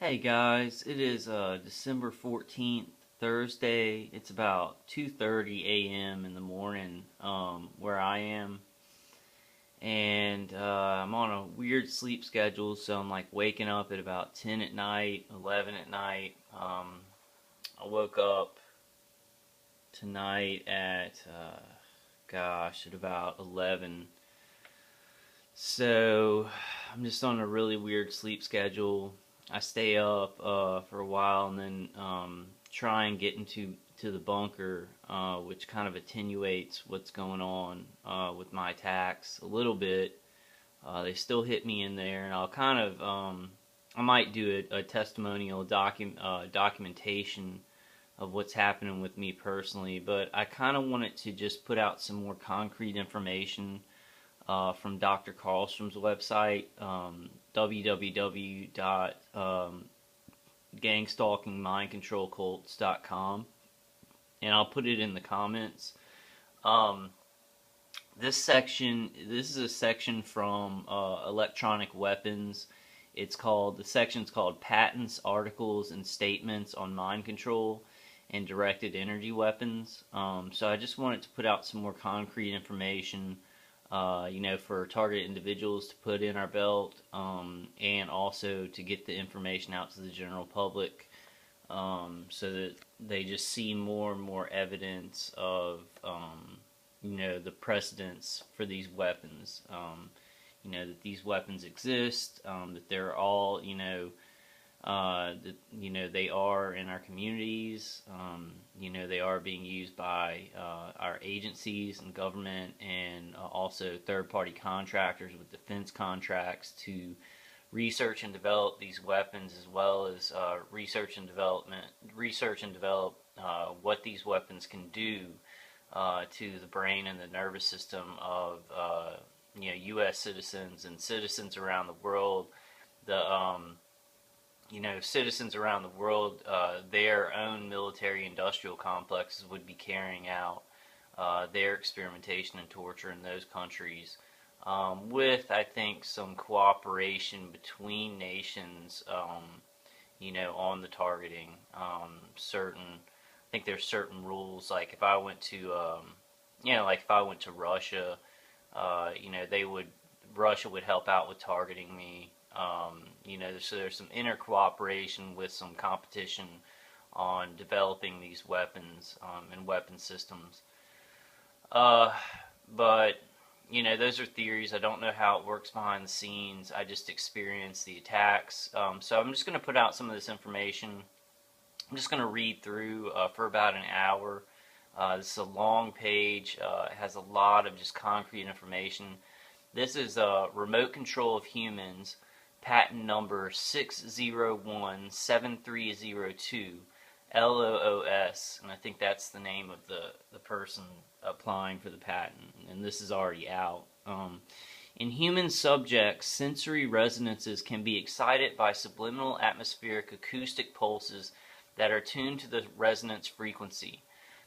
Hey guys, it is December 14th, Thursday. It's about 2:30 a.m. in the morning where I am. And I'm on a weird sleep schedule, so I'm like waking up at about 10 at night, 11 at night. I woke up tonight at, at about 11. So I'm just on a really weird sleep schedule. I stay up for a while and then try and get into the bunker, which kind of attenuates what's going on with my attacks a little bit. They still hit me in there, and I'll kind of I might do a testimonial documentation of what's happening with me personally, but I kind of wanted to just put out some more concrete information from Dr. Carlstrom's website, www.gangstalkingmindcontrolcults.com, and I'll put it in the comments. Um, this is a section from Electronic Weapons. The section's called Patents, Articles, and Statements on Mind Control and Directed Energy Weapons. So I just wanted to put out some more concrete information for targeted individuals to put in our belt, and also to get the information out to the general public, so that they just see more and more evidence of, the precedents for these weapons. That these weapons exist, that they're all, they are in our communities. They are being used by our agencies and government, and also third-party contractors with defense contracts to research and develop these weapons, as well as research and develop what these weapons can do to the brain and the nervous system of U.S. citizens and citizens around the world. Citizens around the world, their own military-industrial complexes would be carrying out their experimentation and torture in those countries, with, I think, some cooperation between nations, on the targeting. I think there's certain rules, like if I went to, Russia, Russia would help out with targeting me. So there's some inner cooperation with some competition on developing these weapons and weapon systems. But those are theories. I don't know how it works behind the scenes. I just experienced the attacks. So I'm just going to put out some of this information. I'm just going to read through for about an hour. This is a long page. It has a lot of just concrete information. This is Remote Control of Humans, patent number 6017302, LOOS, and I think that's the name of the person applying for the patent, and this is already out. In human subjects, sensory resonances can be excited by subliminal atmospheric acoustic pulses that are tuned to the resonance frequency.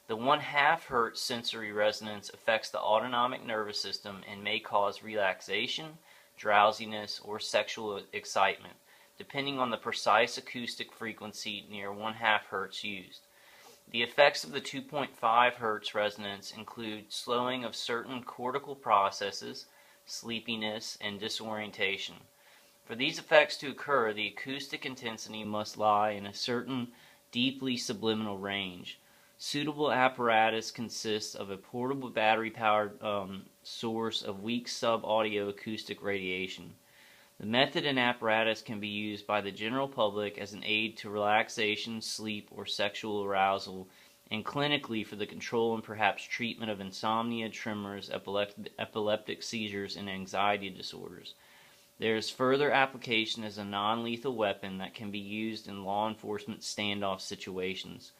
The 1/2 Hz sensory resonance affects the autonomic nervous system and may cause relaxation, drowsiness, or sexual excitement, depending on the precise acoustic frequency near 1/2 Hz used. The effects of the 2.5 Hz resonance include slowing of certain cortical processes, sleepiness, and disorientation. For these effects to occur, the acoustic intensity must lie in a certain deeply subliminal range. Suitable apparatus consists of a portable battery-powered source of weak sub-audio acoustic radiation. The method and apparatus can be used by the general public as an aid to relaxation, sleep, or sexual arousal, and clinically for the control and perhaps treatment of insomnia, tremors, epileptic seizures, and anxiety disorders. There is further application as a non-lethal weapon that can be used in law enforcement standoff situations.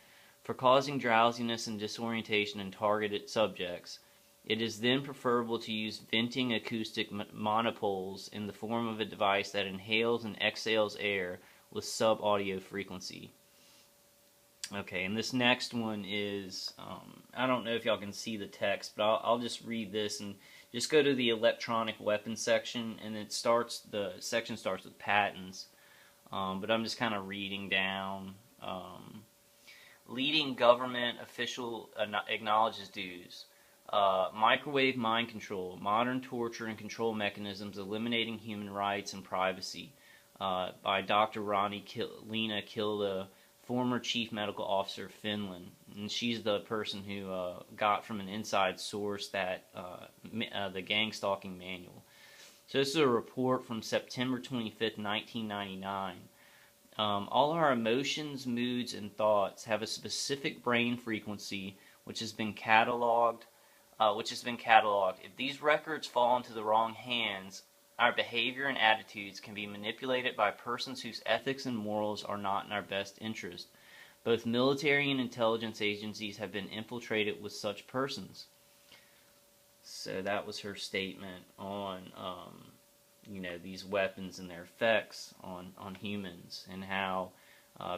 For causing drowsiness and disorientation in targeted subjects, it is then preferable to use venting acoustic monopoles in the form of a device that inhales and exhales air with sub-audio frequency. Okay, and this next one is, I don't know if y'all can see the text, but I'll just read this, and just go to the electronic weapons section, and the section starts with patents. but I'm just kind of reading down. Leading government official acknowledges dues. Microwave mind control, modern torture and control mechanisms eliminating human rights and privacy, by Dr. Lena Kilda, former chief medical officer of Finland. And she's the person who got from an inside source that the gang stalking manual. So this is a report from September 25th, 1999. All our emotions, moods, and thoughts have a specific brain frequency which has been cataloged. If these records fall into the wrong hands, our behavior and attitudes can be manipulated by persons whose ethics and morals are not in our best interest. Both military and intelligence agencies have been infiltrated with such persons. So that was her statement on these weapons and their effects on humans, and how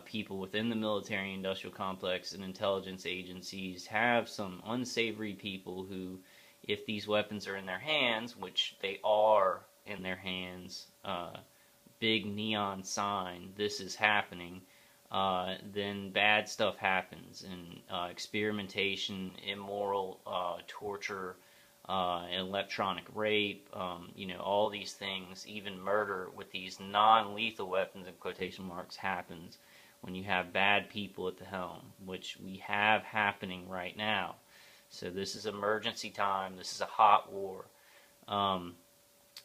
people within the military industrial complex and intelligence agencies have some unsavory people who, if these weapons are in their hands, which they are in their hands, big neon sign, this is happening, then bad stuff happens, and experimentation, immoral torture, electronic rape, all these things, even murder with these non-lethal weapons in quotation marks, happens when you have bad people at the helm, which we have happening right now. So this is emergency time. This is a hot war.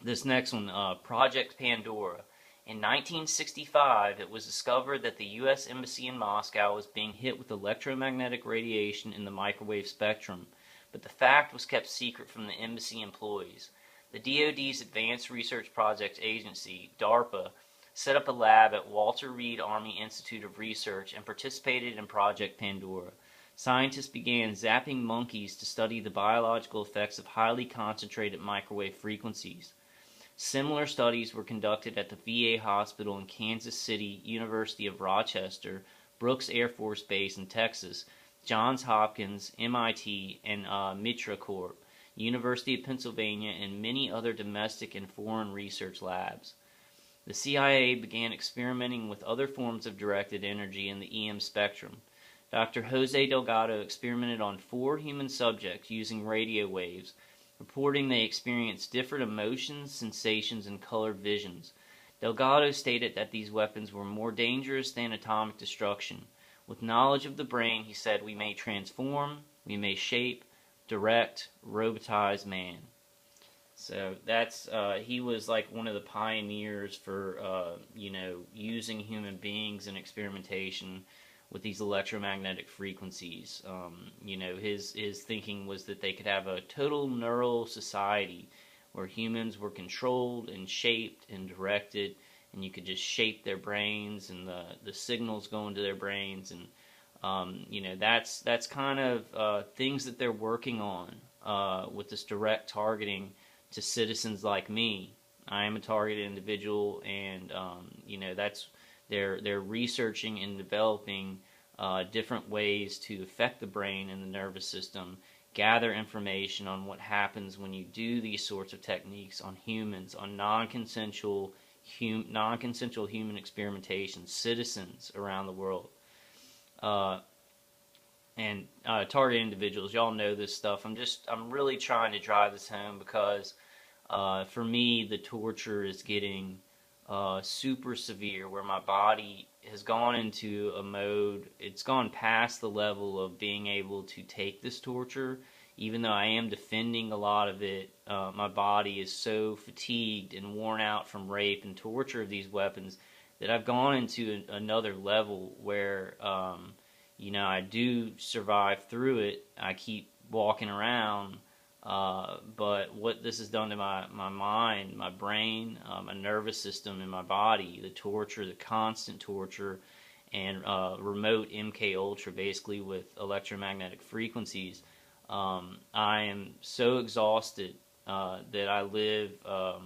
This next one, Project Pandora. In 1965, it was discovered that the U.S. Embassy in Moscow was being hit with electromagnetic radiation in the microwave spectrum, but the fact was kept secret from the embassy employees. The DoD's Advanced Research Projects Agency, DARPA, set up a lab at Walter Reed Army Institute of Research and participated in Project Pandora. Scientists began zapping monkeys to study the biological effects of highly concentrated microwave frequencies. Similar studies were conducted at the VA hospital in Kansas City, University of Rochester, Brooks Air Force Base in Texas, Johns Hopkins, MIT, and Mitra Corp, University of Pennsylvania, and many other domestic and foreign research labs. The CIA began experimenting with other forms of directed energy in the EM spectrum. Dr. Jose Delgado experimented on 4 human subjects using radio waves, reporting they experienced different emotions, sensations, and colored visions. Delgado stated that these weapons were more dangerous than atomic destruction. With knowledge of the brain, he said, we may transform, we may shape, direct, robotize man. So that's, he was like one of the pioneers for, using human beings in experimentation with these electromagnetic frequencies. His thinking was that they could have a total neural society where humans were controlled and shaped and directed, and you could just shape their brains and the signals go into their brains, and that's kind of things that they're working on with this direct targeting to citizens like me. I am a targeted individual, and that's they're researching and developing different ways to affect the brain and the nervous system, gather information on what happens when you do these sorts of techniques on humans, on non-consensual human experimentation, citizens around the world. And target individuals, y'all know this stuff. I'm really trying to drive this home because for me, the torture is getting super severe, where my body has gone into a mode, it's gone past the level of being able to take this torture. Even though I am defending a lot of it, my body is so fatigued and worn out from rape and torture of these weapons that I've gone into another level where, I do survive through it. I keep walking around, but what this has done to my mind, my brain, my nervous system, and my body, the torture, the constant torture, and remote MK Ultra, basically with electromagnetic frequencies, I am so exhausted that I live, a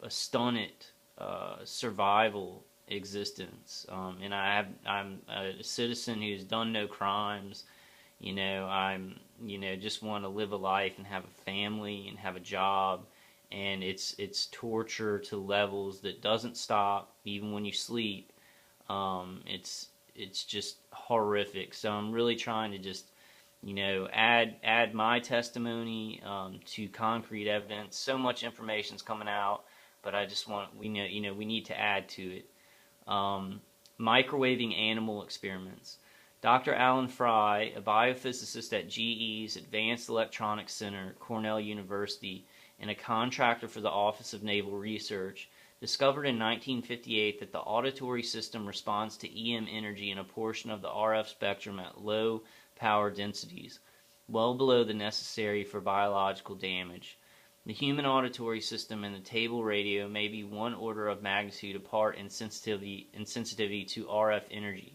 stunted survival existence, and I'm a citizen who's done no crimes. I'm just want to live a life and have a family and have a job and it's torture to levels that doesn't stop even when you sleep. It's just horrific. So I'm really trying to just add my testimony to concrete evidence. So much information's coming out, but I just want we need to add to it. Microwaving animal experiments. Dr. Alan Fry, a biophysicist at GE's Advanced Electronics Center, Cornell University, and a contractor for the Office of Naval Research, discovered in 1958 that the auditory system responds to EM energy in a portion of the RF spectrum at low power densities, well below the necessary for biological damage. The human auditory system and the table radio may be one order of magnitude apart in sensitivity to RF energy.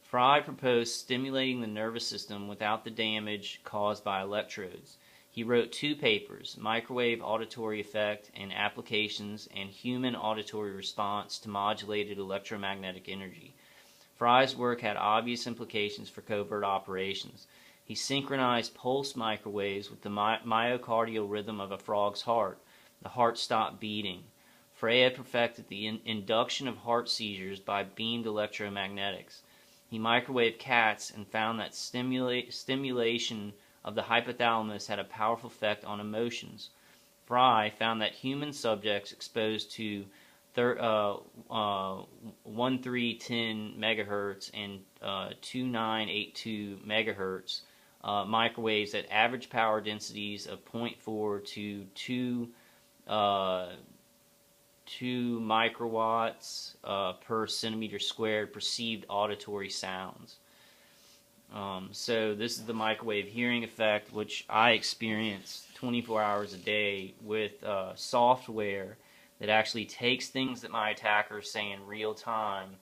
Fry proposed stimulating the nervous system without the damage caused by electrodes. He wrote 2 papers, Microwave Auditory Effect and Applications and Human Auditory Response to Modulated Electromagnetic Energy. Fry's work had obvious implications for covert operations. He synchronized pulse microwaves with the myocardial rhythm of a frog's heart. The heart stopped beating. Fry had perfected the induction of heart seizures by beamed electromagnetics. He microwaved cats and found that stimulation of the hypothalamus had a powerful effect on emotions. Fry found that human subjects exposed to 1310 megahertz and 2982 megahertz microwaves at average power densities of 0.4 to 2 microwatts per centimeter squared perceived auditory sounds. So this is the microwave hearing effect, which I experience 24 hours a day with software that actually takes things that my attackers say in real time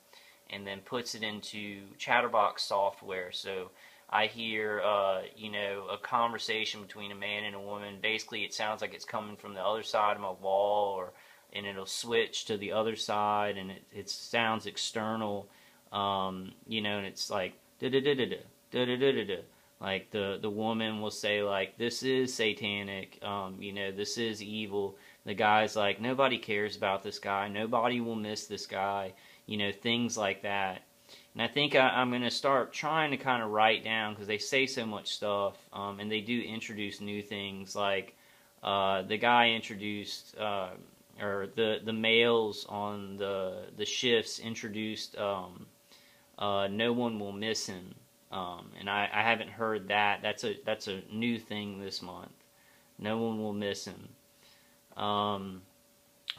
and then puts it into chatterbox software. So I hear, a conversation between a man and a woman. Basically, it sounds like it's coming from the other side of my wall, and it'll switch to the other side, and it sounds external, and it's like da-da-da-da-da, da-da-da-da-da. Like the woman will say, like, this is satanic, this is evil. The guy's like, nobody cares about this guy, nobody will miss this guy, things like that. And I think I'm going to start trying to kind of write down, because they say so much stuff, and they do introduce new things, like the guy introduced, or the males on the shifts introduced no one will miss him. And I haven't heard that. That's a new thing this month. No one will miss him.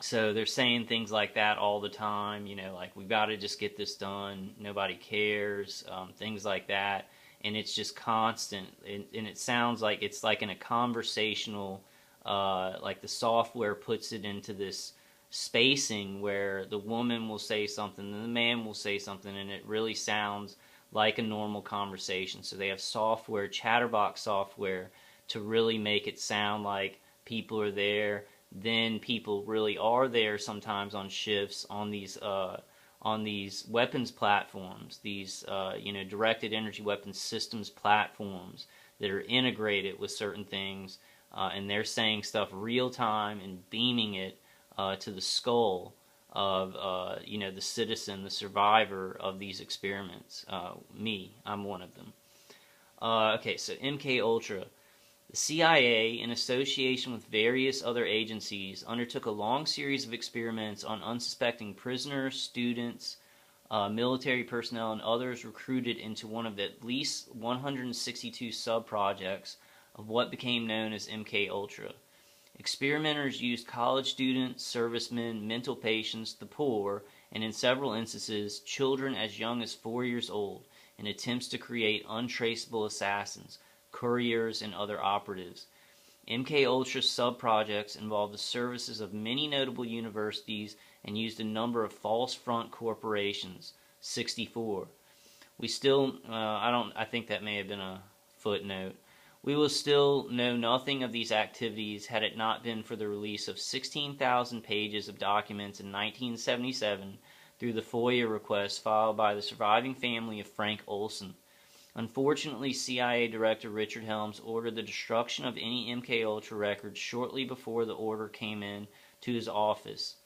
So they're saying things like that all the time, like, we've got to just get this done, nobody cares, things like that. And it's just constant, and it sounds like it's like in a conversational, like the software puts it into this spacing where the woman will say something and the man will say something, and it really sounds like a normal conversation. So they have software, chatterbox software, to really make it sound like people are there. Then people really are there sometimes on shifts on these weapons platforms, these directed energy weapons systems platforms that are integrated with certain things, and they're saying stuff real time and beaming it to the skull of the citizen, the survivor of these experiments. I'm one of them. Okay, so MK Ultra. The CIA, in association with various other agencies, undertook a long series of experiments on unsuspecting prisoners, students, military personnel, and others recruited into one of at least 162 sub-projects of what became known as MK Ultra. Experimenters used college students, servicemen, mental patients, the poor, and in several instances, children as young as 4 years old, in attempts to create untraceable assassins, couriers, and other operatives. MK Ultra's sub-projects involved the services of many notable universities and used a number of false front corporations, 64. We still, I think that may have been a footnote. We will still know nothing of these activities had it not been for the release of 16,000 pages of documents in 1977 through the FOIA request filed by the surviving family of Frank Olson. Unfortunately, CIA Director Richard Helms ordered the destruction of any MK Ultra records shortly before the order came in to his office.